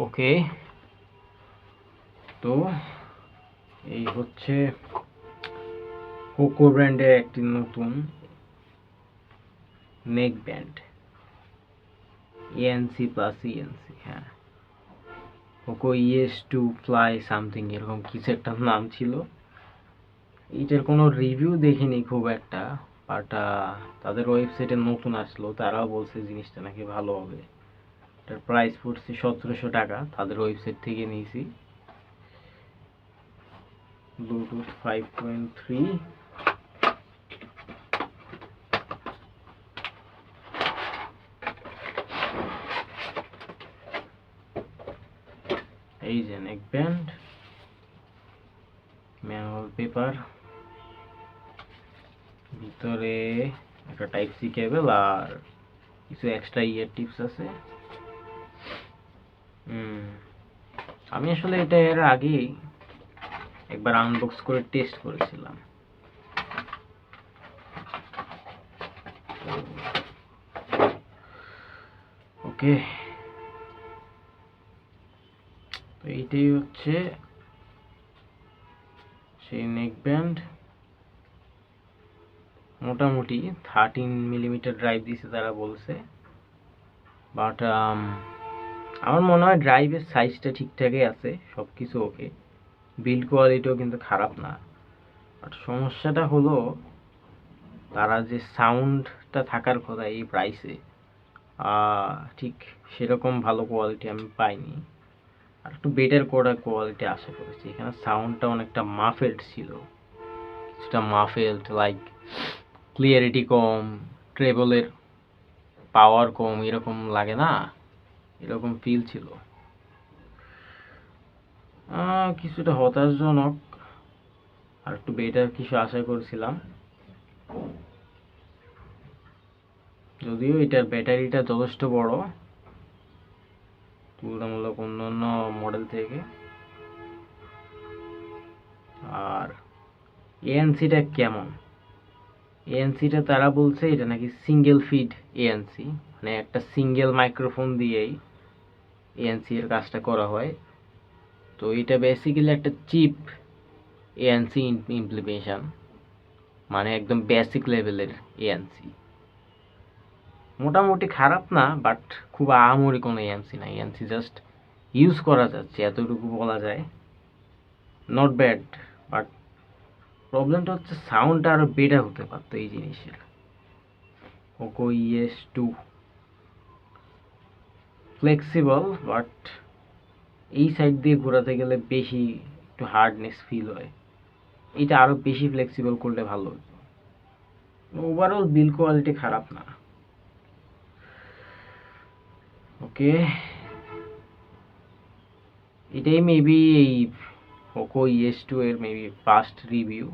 ওকে, তো এই হচ্ছে হোকো ব্র্যান্ডের একটি নতুন neck band, ANC plus ENC. হ্যাঁ, হোকো ES2 ফ্লাই সামথিং এরকম কিছু একটা নাম ছিল। এটার কোনো রিভিউ দেখিনি খুব একটা, বাট তাদের ওয়েবসাইটে নতুন আসলো, তারাও বলছে জিনিসটা নাকি ভালো হবে। এটার প্রাইস পড়ছে 1700 টাকা, তাদের ওয়েবসাইট থেকে নিয়েছি। ব্লুটুথ 5.3, এই যে নেক ব্যান্ড, ম্যানুয়াল পেপার, ভিতরে একটা টাইপ সি কেবল আর কিছু এক্সট্রা ইয়ার টিপস আছে। আমি আসলে এটা এর আগে একবার আনবক্স করে টেস্ট করেছিলাম। ওকে, তো এইটাই হচ্ছে সেই নেক ব্যান্ড। মোটামুটি 13 মিলিমিটার ড্রাইভ দিছে তারা বলছে, বাট আমার মনে হয় ড্রাইভের সাইজটা ঠিকঠাকই আছে, সব কিছু ওকে, বিল্ড কোয়ালিটিও কিন্তু খারাপ না। বাট সমস্যাটা হলো তারা যে সাউন্ডটা থাকার কথা এই প্রাইসে, ঠিক সেরকম ভালো কোয়ালিটি আমি পাইনি। আর একটু বেটার কোয়ালিটি আশা করেছি। এখানে সাউন্ডটা অনেকটা মাফেলড ছিল, কিছুটা মাফেলড, লাইক ক্লিয়ারিটি কম, ট্রেবলের পাওয়ার কম, এরকম লাগে না, এরকম ফিল ছিল। কিছুটা হতাশজনক, আর একটু বেটার কিছু আশা করেছিলাম। যদিও এটার ব্যাটারিটা যথেষ্ট বড় তুলনামূলক অন্যান্য মডেল থেকে। আর এএনসিটা কেমন, এএনসিটা তারা বলছে এটা নাকি সিঙ্গেল ফিড এএনসি, মানে একটা সিঙ্গেল মাইক্রোফোন দিয়েই এএনসি এর কাজটা করা হয়। তো এটা বেসিক্যালি একটা চিপ এএনসি ইমপ্লিমেন্টেশন, মানে একদম বেসিক লেভেলের এএনসি। মোটামুটি খারাপ না, বাট খুব আহামরি কোনো এএনসি না, এএনসি জাস্ট ইউজ করা যাচ্ছে এতটুকু বলা যায়, নট ব্যাড। বাট প্রবলেমটা হচ্ছে সাউন্ডটা আরও বেটার হতে পারতো এই জিনিসের। পোকো ES2 ফ্লেক্সিবল, বাট এই সাইড দিয়ে ঘোরাতে গেলে বেশি একটু হার্ডনেস ফিল হয়, এটা আরও বেশি ফ্লেক্সিবল করলে ভালো হতো। ওভারঅল বিল কোয়ালিটি খারাপ না। ওকে, এটাই মেবি এই পোকো ES2 এর মেবি ফার্স্ট রিভিউ।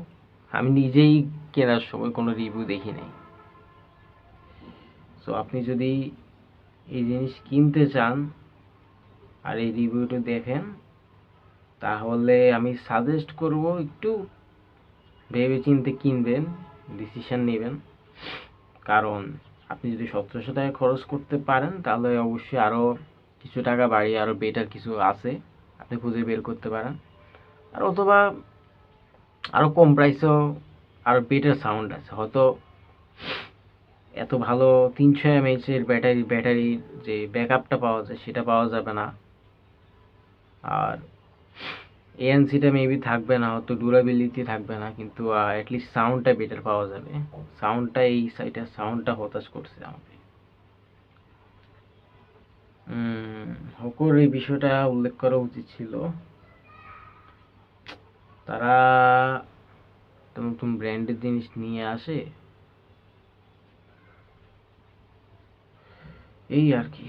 আমি নিজেই কেনার সময় কোনো রিভিউ দেখি নাই। সো আপনি যদি এই জিনিস কিনতে চান আর এই রিভিউটা দেখেন, তাহলে আমি সাজেস্ট করব একটু ভেবে চিন্তে কিনবেন, ডিসিশন নেবেন। কারণ আপনি যদি 1700 টাকা খরচ করতে পারেন, তাহলে অবশ্যই আরও কিছু টাকা বাড়িয়ে আরও বেটার কিছু আছে, আপনি খুঁজে বের করতে পারেন। আর অথবা আরও কম প্রাইসেও আরও বেটার সাউন্ড আছে, হয়তো এত ভালো 300 mAh এর ব্যাটারি যে ব্যাকআপটা পাওয়া যায় সেটা পাওয়া যাবে না। আর এএনসিটা মেবি থাকবে না, হয়তো ডিউরেবিলিটি থাকবে না, কিন্তু অ্যাটলিস্ট সাউন্ডটা বেটার পাওয়া যাবে। সাউন্ডটা এই সাইটের সাউন্ডটা হতাশ করছে আমাকে। হোকোর এই বিষয়টা উল্লেখ করা উচিত ছিল। তারা নতুন ব্র্যান্ডের জিনিস নিয়ে আসে, এই আর কি।